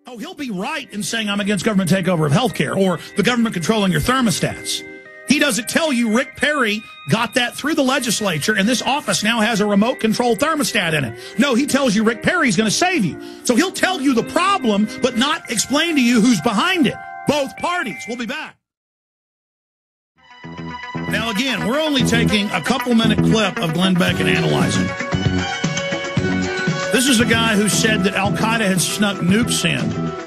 Oh, he'll be right in saying I'm against government takeover of healthcare or the government controlling your thermostats. He doesn't tell you Rick Perry got that through the legislature and this office now has a remote control thermostat in it. No, he tells you Rick Perry's going to save you. So he'll tell you the problem, but not explain to you who's behind it. Both parties. We'll be back. Now, again, we're only taking a couple-minute clip of Glenn Beck and analyzing. This is a guy who said that Al-Qaeda had snuck nukes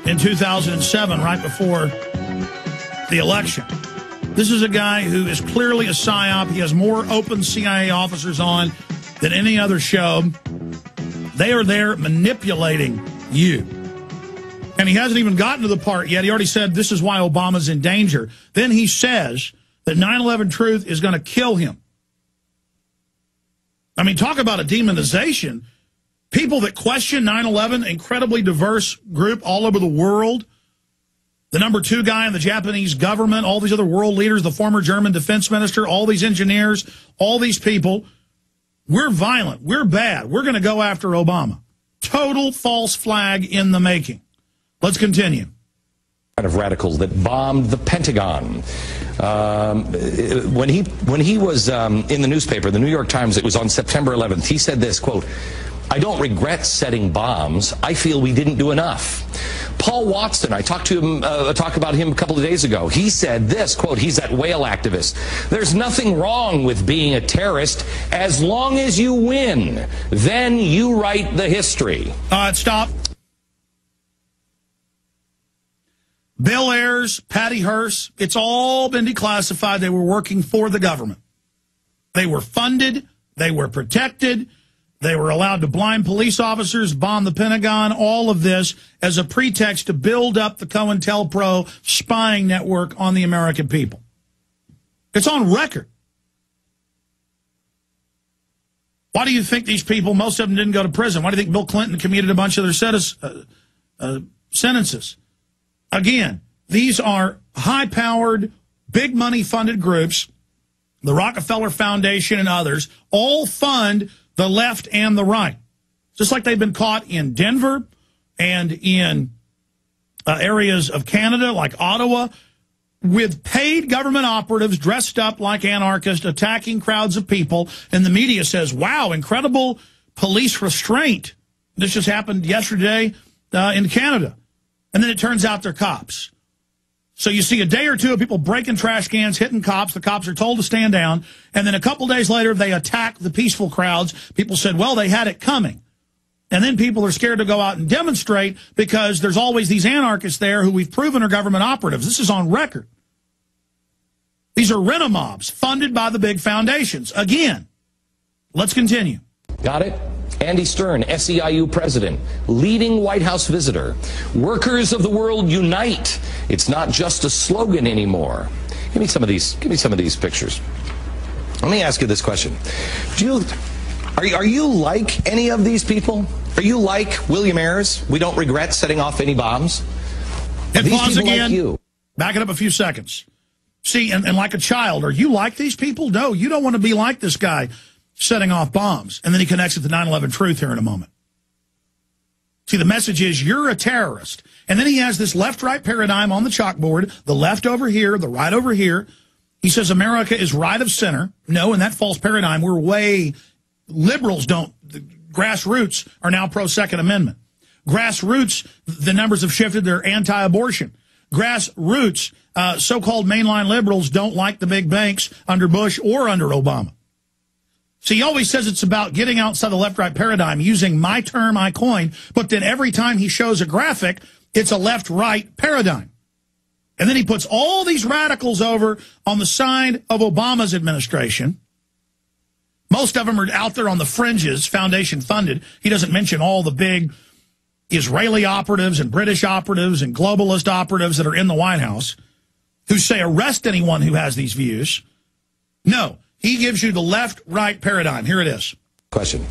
in 2007, right before the election. This is a guy who is clearly a psyop. He has more open CIA officers on than any other show. They are there manipulating you. And he hasn't even gotten to the part yet. He already said this is why Obama's in danger. Then he says that 9/11 truth is going to kill him. I mean, talk about a demonization. People that question 9/11, incredibly diverse group all over the world. The #2 guy in the Japanese government, all these other world leaders, the former German defense minister, all these engineers, all these people. We're violent. We're bad. We're going to go after Obama. Total false flag in the making. Let's continue. Of radicals that bombed the Pentagon. When he was in the newspaper, the New York Times, it was on September 11th, he said this, quote, "I don't regret setting bombs. I feel we didn't do enough." Paul Watson, I talked about him a couple of days ago. He said this, quote, he's that whale activist. "There's nothing wrong with being a terrorist as long as you win. Then you write the history." Stop. Bill Ayers, Patty Hearst, it's all been declassified. They were working for the government. They were funded. They were protected. They were allowed to blind police officers, bomb the Pentagon, all of this as a pretext to build up the COINTELPRO spying network on the American people. It's on record. Why do you think these people, most of them didn't go to prison? Why do you think Bill Clinton commuted a bunch of their sentences? Again, these are high-powered, big money-funded groups. The Rockefeller Foundation and others all fund the left and the right. Just like they've been caught in Denver and in areas of Canada like Ottawa with paid government operatives dressed up like anarchists attacking crowds of people. And the media says, wow, incredible police restraint. This just happened yesterday in Canada. And then it turns out they're cops. So you see a day or two of people breaking trash cans, hitting cops. The cops are told to stand down. And then a couple days later, they attack the peaceful crowds. People said, well, they had it coming. And then people are scared to go out and demonstrate because there's always these anarchists there who we've proven are government operatives. This is on record. These are rent-a-mobs funded by the big foundations. Again, let's continue. Got it? Andy Stern, SEIU president, leading White House visitor. Workers of the world unite. It's not just a slogan anymore. Give me some of these pictures. Let me ask you this question. Are you like any of these people? Are you like William Ayers? We don't regret setting off any bombs. And pause again. Like you? Back it up a few seconds. See, and like a child, are you like these people? No, you don't want to be like this guy setting off bombs. And then he connects it to 9/11 truth here in a moment. See, the message is you're a terrorist. And then he has this left-right paradigm on the chalkboard, the left over here, the right over here. He says America is right of center. No, in that false paradigm, we're way, liberals don't, the grassroots are now pro-Second Amendment. Grassroots, the numbers have shifted, they're anti-abortion. Grassroots, so-called mainline liberals don't like the big banks under Bush or under Obama. See, he always says it's about getting outside the left-right paradigm, using my term, I coin, but then every time he shows a graphic, it's a left-right paradigm. And then he puts all these radicals over on the side of Obama's administration. Most of them are out there on the fringes, foundation funded. He doesn't mention all the big Israeli operatives and British operatives and globalist operatives that are in the White House who say arrest anyone who has these views. No. He gives you the left-right paradigm. Here it is. Question.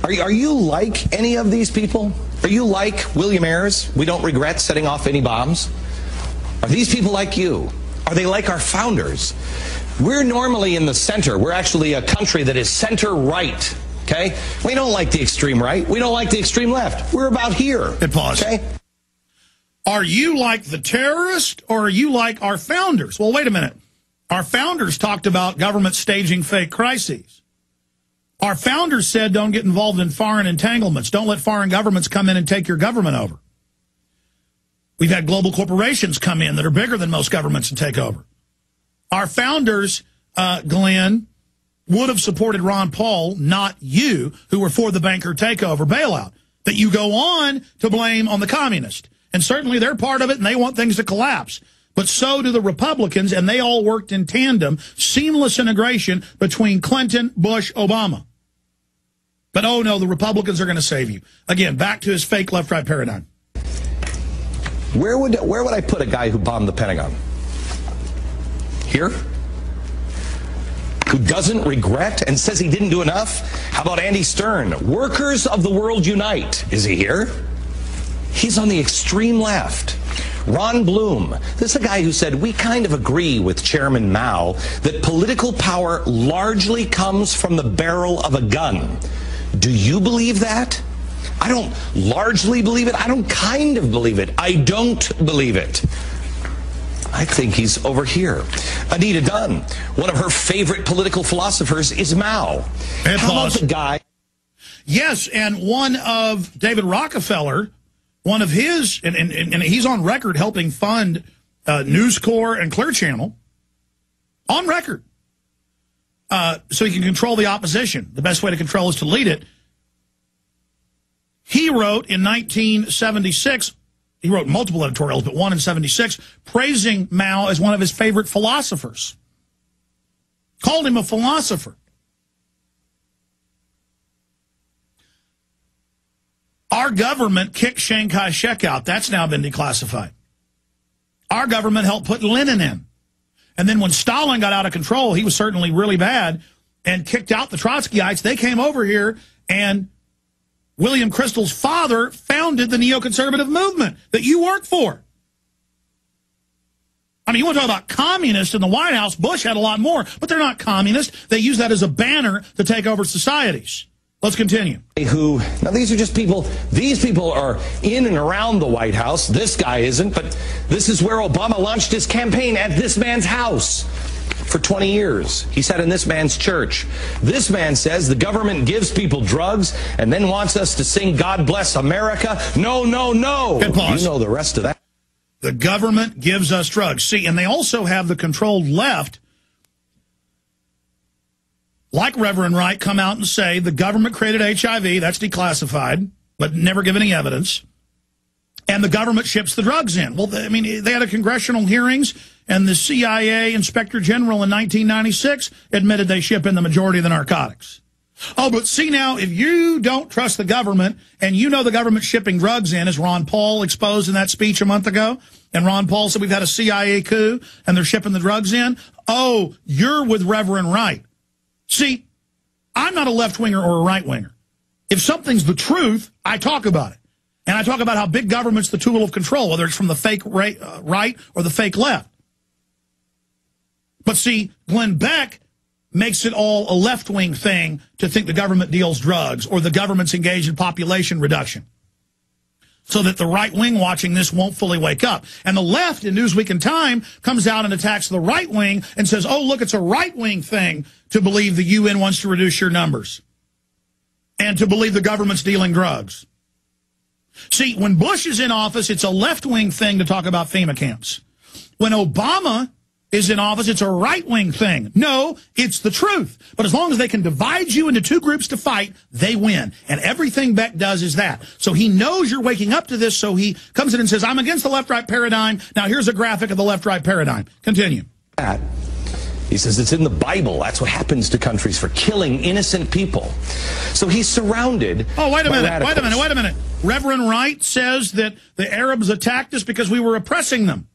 Are you like any of these people? Are you like William Ayers? We don't regret setting off any bombs. Are these people like you? Are they like our founders? We're normally in the center. We're actually a country that is center-right. okay? We don't like the extreme right. We don't like the extreme left. We're about here. Good pause. Okay? Are you like the terrorist, or are you like our founders? Well, wait a minute. Our founders talked about government staging fake crises. Our founders said don't get involved in foreign entanglements. Don't let foreign governments come in and take your government over. We've had global corporations come in that are bigger than most governments and take over. Our founders, Glenn, would have supported Ron Paul, not you, who were for the banker takeover bailout, that you go on to blame on the communists. And certainly they're part of it, and they want things to collapse. But so do the Republicans, and they all worked in tandem, seamless integration between Clinton, Bush, Obama. But, oh, no, the Republicans are going to save you. Again, back to his fake left-right paradigm. Where would I put a guy who bombed the Pentagon? Here? Who doesn't regret and says he didn't do enough? How about Andy Stern? Workers of the world unite. Is he here? He's on the extreme left. Ron Bloom, this is a guy who said, we kind of agree with Chairman Mao that political power largely comes from the barrel of a gun. Do you believe that? I don't largely believe it. I don't kind of believe it. I don't believe it. I think he's over here. Anita Dunn, one of her favorite political philosophers is Mao. How about the guy? Yes, and one of David Rockefeller, one of his, and he's on record helping fund News Corps and Clear Channel, on record, so he can control the opposition. The best way to control is to lead it. He wrote in 1976, he wrote multiple editorials, but one in 76, praising Mao as one of his favorite philosophers. Called him a philosopher. Our government kicked Chiang Kai-shek out. That's now been declassified. Our government helped put Lenin in. And then when Stalin got out of control, he was certainly really bad, and kicked out the Trotskyites. They came over here, and William Kristol's father founded the neoconservative movement that you work for. I mean, you want to talk about communists in the White House? Bush had a lot more, but they're not communists. They use that as a banner to take over societies. Let's continue. Now, these are just people. These people are in and around the White House. This guy isn't, but this is where Obama launched his campaign, at this man's house. For 20 years. He sat in this man's church. This man says the government gives people drugs and then wants us to sing God Bless America. No, no, no. Good pause. You know the rest of that. The government gives us drugs. See, and they also have the controlled left, like Reverend Wright, come out and say the government created HIV. That's declassified, but never give any evidence. And the government ships the drugs in. Well, I mean, they had a congressional hearings, and the CIA Inspector General in 1996 admitted they ship in the majority of the narcotics. Oh, but see now, if you don't trust the government, and you know the government shipping drugs in, as Ron Paul exposed in that speech a month ago, and Ron Paul said we've had a CIA coup, and they're shipping the drugs in, oh, you're with Reverend Wright. See, I'm not a left-winger or a right-winger. If something's the truth, I talk about it. And I talk about how big government's the tool of control, whether it's from the fake right or the fake left. But see, Glenn Beck makes it all a left-wing thing to think the government deals drugs or the government's engaged in population reduction, so that the right wing watching this won't fully wake up. And the left in Newsweek and Time comes out and attacks the right wing and says, oh, look, it's a right-wing thing to believe the UN wants to reduce your numbers and to believe the government's dealing drugs. See, when Bush is in office, it's a left-wing thing to talk about FEMA camps. When Obama is in office, it's a right-wing thing. No, it's the truth. But as long as they can divide you into two groups to fight, they win. And everything Beck does is that. So he knows you're waking up to this, so he comes in and says, I'm against the left-right paradigm. Now here's a graphic of the left-right paradigm. Continue. He says it's in the Bible. That's what happens to countries for killing innocent people. So he's surrounded Oh, wait a minute, radicals. wait a minute. Reverend Wright says that the Arabs attacked us because we were oppressing them.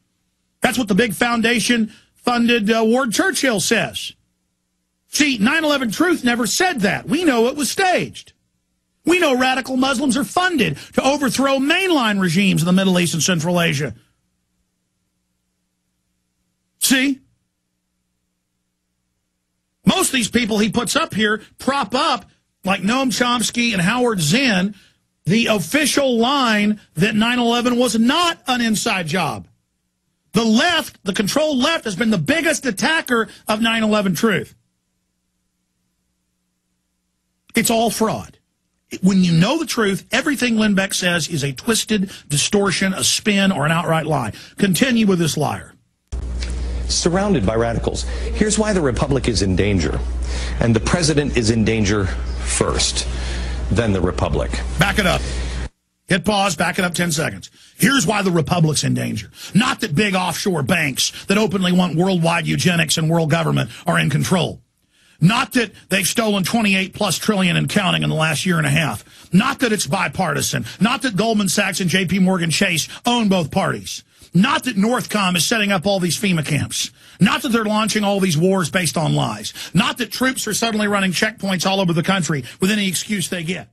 That's what the big foundation-funded Ward Churchill says. See, 9/11 Truth never said that. We know it was staged. We know radical Muslims are funded to overthrow mainline regimes in the Middle East and Central Asia. See? Most of these people he puts up here prop up like Noam Chomsky and Howard Zinn, the official line that 9/11 was not an inside job. The left, the controlled left, has been the biggest attacker of 9/11 truth. It's all fraud. When you know the truth, everything Lindbeck says is a twisted distortion, a spin, or an outright lie. Continue with this liar. Surrounded by radicals. Here's why the Republic is in danger. And the president is in danger first, then the Republic. Back it up. Hit pause, back it up 10 seconds. Here's why the Republic's in danger. Not that big offshore banks that openly want worldwide eugenics and world government are in control. Not that they've stolen 28+ trillion and counting in the last year and a half. Not that it's bipartisan. Not that Goldman Sachs and JP Morgan Chase own both parties. Not that Northcom is setting up all these FEMA camps. Not that they're launching all these wars based on lies. Not that troops are suddenly running checkpoints all over the country with any excuse they get.